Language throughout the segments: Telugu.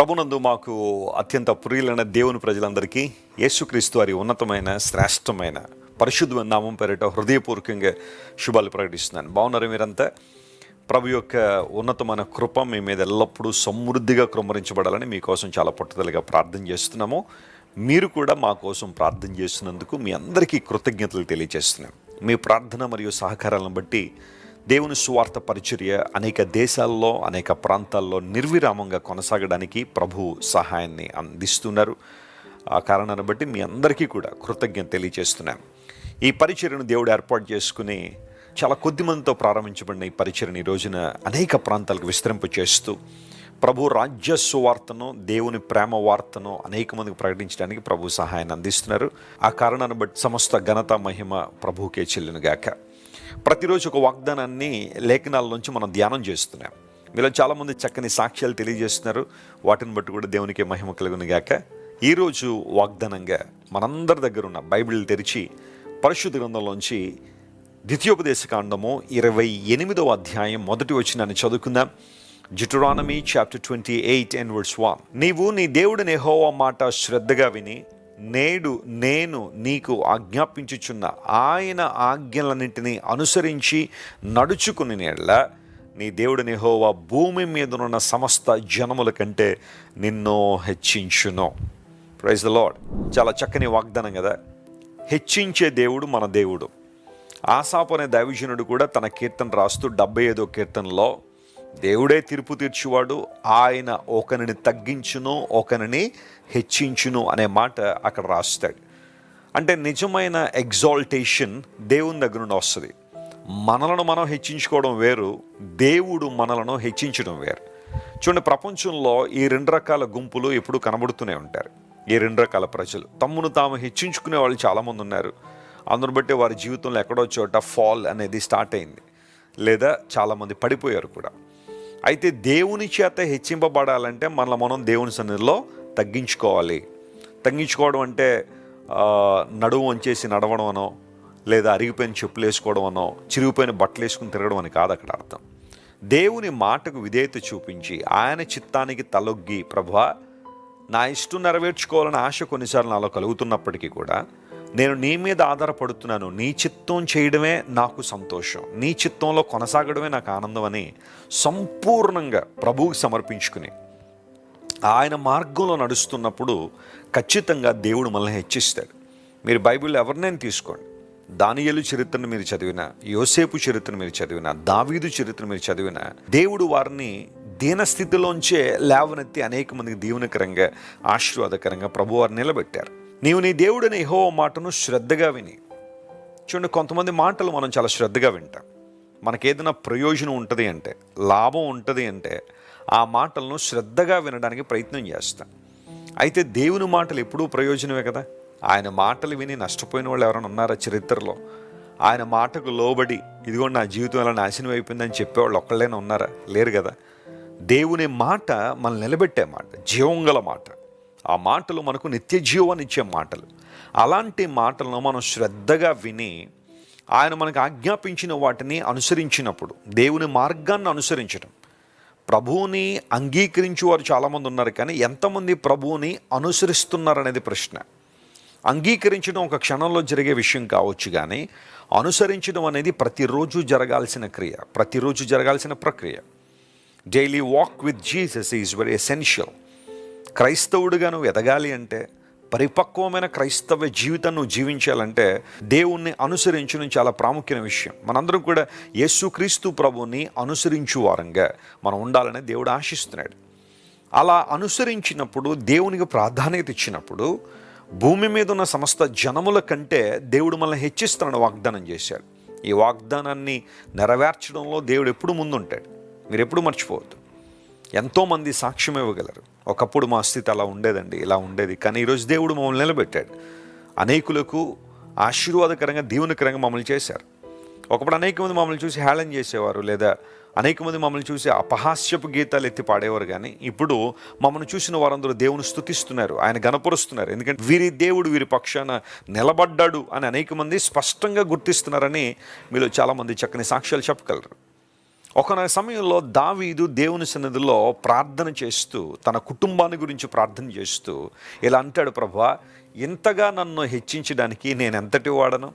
ప్రభునందు మాకు అత్యంత ప్రియులైన దేవుని ప్రజలందరికీ యేసుక్రీస్తు వారి ఉన్నతమైన శ్రేష్టమైన పరిశుద్ధమైన నామం పేరిట హృదయపూర్వకంగా శుభాలు ప్రకటిస్తున్నాను. బాగున్నారు మీరంతా? ప్రభు యొక్క ఉన్నతమైన కృప మీ మీద ఎల్లప్పుడూ సమృద్ధిగా కృమ్మరించబడాలని మీకోసం చాలా పట్టుదలగా ప్రార్థన చేస్తున్నాము. మీరు కూడా మా కోసం ప్రార్థన చేస్తున్నందుకు మీ అందరికీ కృతజ్ఞతలు తెలియజేస్తున్నాం. మీ ప్రార్థన మరియు సహకారాలను బట్టి దేవుని సువార్త పరిచర్య అనేక దేశాల్లో అనేక ప్రాంతాల్లో నిర్విరామంగా కొనసాగడానికి ప్రభు సహాయాన్ని అందిస్తున్నారు. ఆ కారణాన్ని బట్టి మీ అందరికీ కూడా కృతజ్ఞత తెలియజేస్తున్నాం. ఈ పరిచర్యను దేవుడు ఏర్పాటు చేసుకుని చాలా కొద్ది మందితో ప్రారంభించబడిన ఈ పరిచర్యను ఈ రోజున అనేక ప్రాంతాలకు విస్తరింప చేస్తూ ప్రభు రాజ్య సువార్తను, దేవుని ప్రేమ వార్తను అనేక మందికి ప్రకటించడానికి ప్రభు సహాయాన్ని అందిస్తున్నారు. ఆ కారణాన్ని బట్టి సమస్త ఘనత మహిమ ప్రభువుకే చెల్లునుగాక. ప్రతిరోజు ఒక వాగ్దానాన్ని లేఖనాల నుంచి మనం ధ్యానం చేస్తున్నాం. మీలో చాలామంది చక్కని సాక్ష్యాలు తెలియజేస్తున్నారు. వాటిని బట్టి కూడా దేవునికి మహిమ కలుగునుగాక. ఈరోజు వాగ్దానంగా మనందరి దగ్గర ఉన్న బైబిల్ తెరిచి పరిశుద్ధ గ్రంథంలోంచి ద్వితీయోపదేశకాండము 28వ అధ్యాయం మొదటి వచనాన్ని చదువుకుందాం. Deuteronomy chapter 28 and verse 1. నీవు నీ దేవుడైన యెహోవా మాట శ్రద్ధగా విని నేడు నేను నీకు ఆజ్ఞాపించుచున్న ఆయన ఆజ్ఞలన్నింటినీ అనుసరించి నడుచుకుని నేళ్ళ నీ దేవుడైన యెహోవా భూమి మీదనున్న సమస్త జనముల కంటే నిన్ను హెచ్చించును. Praise the lord. చాలా చక్కని వాగ్దానం కదా. హెచ్చించే దేవుడు మన దేవుడు. ఆసాపు అనే దైవజనుడు కూడా తన కీర్తన రాస్తూ 75వ కీర్తనలో దేవుడే తీర్పు తీర్చువాడు, ఆయన ఒకరిని తగ్గించును ఒకరిని హెచ్చించును అనే మాట అక్కడ రాస్తాడు. అంటే నిజమైన ఎగ్జాల్టేషన్ దేవుని దగ్గర నుండి వస్తుంది. మనలను మనం హెచ్చించుకోవడం వేరు, దేవుడు మనలను హెచ్చించడం వేరు. చూడండి, ప్రపంచంలో ఈ 2 రకాల గుంపులు ఎప్పుడు కనబడుతూనే ఉంటారు. ఈ 2 రకాల ప్రజలు తమ్మును తాము హెచ్చించుకునే వాళ్ళు చాలామంది ఉన్నారు. అందును బట్టి వారి జీవితంలో ఎక్కడో చోట ఫాల్ అనేది స్టార్ట్ అయింది, లేదా చాలామంది పడిపోయారు కూడా. అయితే దేవుని చేత హెచ్చింపబడాలంటే మనం దేవుని సన్నిధిలో తగ్గించుకోవాలి. తగ్గించుకోవడం అంటే నడుము వంచేసి నడవడం అనో, లేదా అరిగిపోయిన చెప్పులు వేసుకోవడం అనో, చిరిగిపోయిన బట్టలు వేసుకుని తిరగడం అని కాదు అక్కడ అర్థం. దేవుని మాటకు విధేయత చూపించి ఆయన చిత్తానికి తలొగ్గి, ప్రభువా నా ఇష్టం నెరవేర్చుకోవాలని ఆశ కొన్నిసార్లు నాలో కలుగుతున్నప్పటికీ కూడా నేను నీ మీద ఆధారపడుతున్నాను, నీ చిత్తం చేయడమే నాకు సంతోషం, నీ చిత్తంలో కొనసాగడమే నాకు ఆనందం అని సంపూర్ణంగా ప్రభువుకి సమర్పించుకుని ఆయన మార్గంలో నడుస్తున్నప్పుడు ఖచ్చితంగా దేవుడు మనల్ని హెచ్చిస్తాడు. మీరు బైబిల్లో ఎవరినైనా తీసుకోండి, దానియేలు చరిత్రను మీరు చదివినా, యోసేపు చరిత్రను మీరు చదివినా, దావీదు చరిత్రను మీరు చదివినా, దేవుడు వారిని దీనస్థితిలోంచే లేవనెత్తి అనేక మందికి దీవెనకరంగా ఆశీర్వాదకరంగా ప్రభు వారిని నిలబెట్టారు. నీవు నీ దేవుడైన యెహోవా మాటను శ్రద్ధగా విని. చూడండి, కొంతమంది మాటలు మనం చాలా శ్రద్ధగా వింటాం. మనకేదైనా ప్రయోజనం ఉంటుంది అంటే, లాభం ఉంటుంది అంటే ఆ మాటలను శ్రద్ధగా వినడానికి ప్రయత్నం చేస్తాం. అయితే దేవుని మాటలు ఎప్పుడూ ప్రయోజనమే కదా. ఆయన మాటలు విని నష్టపోయిన వాళ్ళు ఎవరైనా ఉన్నారా చరిత్రలో? ఆయన మాటకు లోబడి ఇదిగో నా జీవితం ఎలా నాశనం అయిపోయిందని చెప్పేవాళ్ళు ఒక్కళ్ళైనా ఉన్నారా? లేరు కదా. దేవుని మాట మనల్ని నిలబెట్టే మాట, జీవం గల మాట. ఆ మాటలు మనకు నిత్య జీవాన్ని ఇచ్చే మాటలు. అలాంటి మాటలను మనం శ్రద్ధగా విని ఆయన మనకు ఆజ్ఞాపించిన వాటిని అనుసరించినప్పుడు, దేవుని మార్గాన్ని అనుసరించడం. ప్రభువుని అంగీకరించేవారు చాలామంది ఉన్నారు, కానీ ఎంతమంది ప్రభువుని అనుసరిస్తున్నారనేది ప్రశ్న. అంగీకరించడం ఒక క్షణంలో జరిగే విషయం కావచ్చు, కానీ అనుసరించడం అనేది ప్రతిరోజు జరగాల్సిన క్రియ, ప్రతిరోజు జరగాల్సిన ప్రక్రియ. Daily walk with Jesus is very essential. క్రైస్తవుడిగా నువ్వు ఎదగాలి అంటే, పరిపక్వమైన క్రైస్తవ జీవితాన్ని నువ్వు జీవించాలంటే దేవుణ్ణి అనుసరించడం చాలా ప్రాముఖ్యమైన విషయం. మనందరం కూడా యేసుక్రీస్తు ప్రభువుని అనుసరించు వారంగా మనం ఉండాలని దేవుడు ఆశిస్తున్నాడు. అలా అనుసరించినప్పుడు, దేవునికి ప్రాధాన్యత ఇచ్చినప్పుడు భూమి మీద ఉన్న సమస్త జనముల కంటే దేవుడు మనల్ని హెచ్చిస్తానని వాగ్దానం చేశాడు. ఈ వాగ్దానాన్ని నెరవేర్చడంలో దేవుడు ఎప్పుడు ముందుంటాడు. మీరు ఎప్పుడు మర్చిపోవద్దు. ఎంతోమంది సాక్ష్యం ఇవ్వగలరు. ఒకప్పుడు మా స్థితి అలా ఉండేదండి, ఇలా ఉండేది, కానీ ఈరోజు దేవుడు మమ్మల్ని నిలబెట్టాడు. అనేకులకు ఆశీర్వాదకరంగా దీవెనకరంగా మమ్మల్ని చేశారు. ఒకప్పుడు అనేక మంది మమ్మల్ని చూసి హేళన చేసేవారు, లేదా అనేక మంది మమ్మల్ని చూసి అపహాస్యపు గీతాలు ఎత్తి పాడేవారు, కానీ ఇప్పుడు మమ్మల్ని చూసిన వారందరూ దేవుని స్తుతిస్తున్నారు, ఆయన గణపరుస్తున్నారు. ఎందుకంటే వీరి దేవుడు వీరి పక్షాన నిలబడ్డాడు అని అనేక మంది స్పష్టంగా గుర్తిస్తున్నారని మీలో చాలామంది చక్కని సాక్ష్యాలు చెప్పగలరు. ఒకనొక సమయంలో దావీదు దేవుని సన్నిధిలో ప్రార్థన చేస్తూ, తన కుటుంబాన్ని గురించి ప్రార్థన చేస్తూ ఇలా అంటాడు, ప్రభువా, ఇంతగా నన్ను హెచ్చించడానికి నేను ఎంతటి వాడను?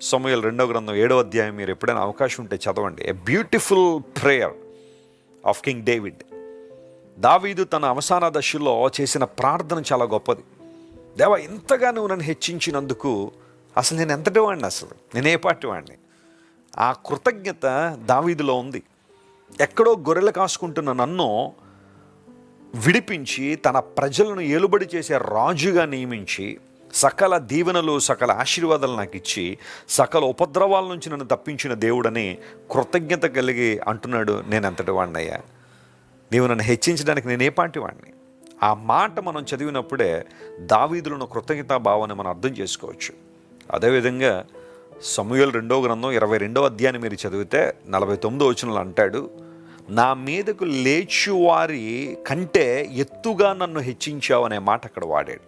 సమూయేలు 2వ గ్రంథం 7వ అధ్యాయం మీరు ఎప్పుడైనా అవకాశం ఉంటే చదవండి. A beautiful prayer of king David. దావీదు తన అవసాన దశలో చేసిన ప్రార్థన చాలా గొప్పది. దేవా, ఇంతగా నువ్వు నన్ను హెచ్చించినందుకు అసలు నేను ఎంతటి వాడిని, అసలు నేను ఏ పాటి వాడిని? ఆ కృతజ్ఞత దావీదులో ఉంది. ఎక్కడో గొర్రెలు కాసుకుంటున్న నన్ను విడిపించి తన ప్రజలను ఏలుబడి చేసే రాజుగా నియమించి సకల దీవెనలు, సకల ఆశీర్వాదాలు నాకు ఇచ్చి సకల ఉపద్రవాల నుంచి నన్ను తప్పించిన దేవుడని కృతజ్ఞత కలిగి అంటున్నాడు, నేను ఎంతటి వాడినయ్యా, నీవు నన్ను హెచ్చించడానికి నేను ఏ పాటి వాడిని? ఆ మాట మనం చదివినప్పుడే దావీదులను కృతజ్ఞతా భావాన్ని మనం అర్థం చేసుకోవచ్చు. అదేవిధంగా సమూయేలు 2వ గ్రంథం 22వ అధ్యాయాన్ని మీరు చదివితే 49వ వచనంలో అంటాడు, నా మీదకు లేచువారి కంటే ఎత్తుగా నన్ను హెచ్చించావు అనే మాట అక్కడ వాడాడు.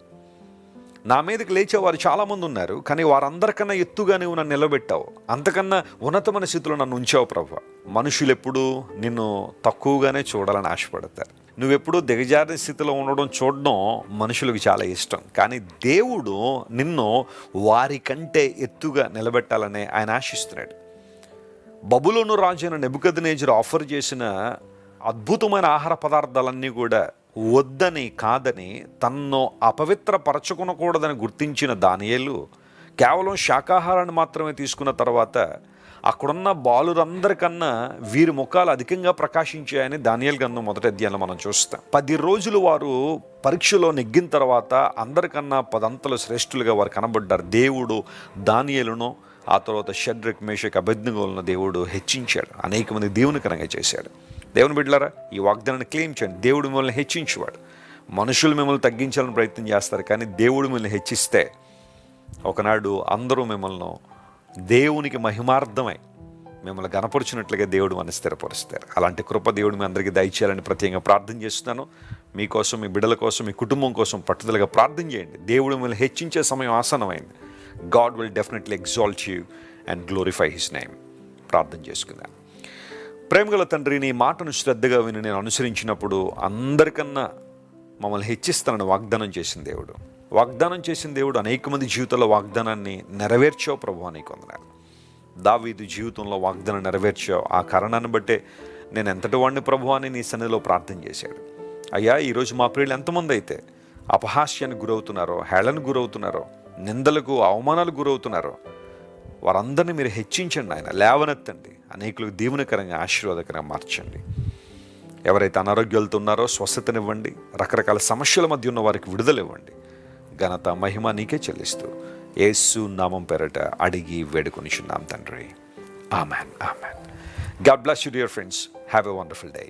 నా మీదకి లేచేవారు చాలామంది ఉన్నారు, కానీ వారందరికన్నా ఎత్తుగా నువ్వు నన్ను నిలబెట్టావు, అంతకన్నా ఉన్నతమైన స్థితిలో నన్ను ఉంచావు ప్రభువా. మనుషులు ఎప్పుడూ నిన్ను తక్కువగానే చూడాలని ఆశపడతారు. నువ్వెప్పుడూ దిగజారిన స్థితిలో ఉండడం చూడడం మనుషులకు చాలా ఇష్టం, కానీ దేవుడు నిన్ను వారికంటే ఎత్తుగా నిలబెట్టాలని ఆయన ఆశిస్తున్నాడు. బబులోను రాజు అయిన నెబుకద్నెజరు ఆఫర్ చేసిన అద్భుతమైన ఆహార పదార్థాలన్నీ కూడా వద్దని, కాదని, తన్ను అపవిత్రపరచుకునకూడదని గుర్తించిన దానియేలు కేవలం శాకాహారాన్ని మాత్రమే తీసుకున్న తర్వాత అక్కడున్న బాలురందరికన్నా వీరి ముఖాలు అధికంగా ప్రకాశించాయని దానియేలు గ్రంథం 1వ అధ్యాయంలో మనం చూస్తాం. 10 రోజులు వారు పరీక్షలో నెగ్గిన తర్వాత అందరికన్నా 10 అంతలు శ్రేష్ఠులుగా వారు కనబడ్డారు. దేవుడు దానియేలును, ఆ తర్వాత షడ్రక్, మేషక్, అబేద్నెగోలను దేవుడు హెచ్చించాడు, అనేక మంది దేవునికరంగా చేశాడు. దేవుని బిడ్డలారా, ఈ వాగ్దానాన్ని క్లెయిమ్ చేయండి. దేవుడు మిమ్మల్ని హెచ్చించేవాడు. మనుషులు మిమ్మల్ని తగ్గించాలని ప్రయత్నం చేస్తారు, కానీ దేవుడు మిమ్మల్ని హెచ్చిస్తే ఒకనాడు అందరూ మిమ్మల్ని దేవునికి మహిమార్థమై మిమ్మల్ని గణపరుచినట్లుగా దేవుడు మన స్థిరపరుస్తారు. అలాంటి కృప దేవుడు మీ అందరికీ దయచేయాలని ప్రత్యేకంగా ప్రార్థన చేస్తున్నాను. మీకోసం, మీ బిడ్డల కోసం, మీ కుటుంబం కోసం పట్టుదలగా ప్రార్థన చేయండి. దేవుడు మిమ్మల్ని హెచ్చించే సమయం ఆసన్నమైంది. God will definitely exalt you and glorify his name. ప్రార్థన చేసుకుందాం. ప్రేమగల తండ్రి, నీ మాటను శ్రద్ధగా విని నేను అనుసరించినప్పుడు అందరికన్నా మమ్మల్ని హెచ్చిస్తానని వాగ్దానం చేసిన దేవుడు, వాగ్దానం చేసిన దేవుడు అనేక మంది జీవితంలో వాగ్దానాన్ని నెరవేర్చావు ప్రభువా, నీకు వందనాలు. దావీదు జీవితంలో వాగ్దానం నెరవేర్చావు. ఆ కారణాన్ని బట్టే నేను ఎంతటి వాడిని ప్రభువా అని నీ సన్నిధిలో ప్రార్థన చేశాడు. అయ్యా, ఈరోజు మా ప్రియులు ఎంతమంది అయితే అపహాస్యానికి గురవుతున్నారో, హేళనకు గురవుతున్నారో, నిందలకు, అవమానాలకు గురవుతున్నారో వారందరినీ మీరు హెచ్చించండి ఆయన, లేవనెత్తండి, అనేకులకు దీవెనకరంగా, ఆశీర్వాదకరంగా మార్చండి. ఎవరైతే అనారోగ్యాలతో ఉన్నారో స్వస్థతనివ్వండి, రకరకాల సమస్యల మధ్య ఉన్న వారికి విడుదల ఇవ్వండి. ఘనత, మహిమ నీకే చెల్లిస్తూ యేసు నామం పేరట అడిగి వేడుకొనిచున్నాం తండ్రి. Amen, amen. God bless you dear friends. Have a wonderful day.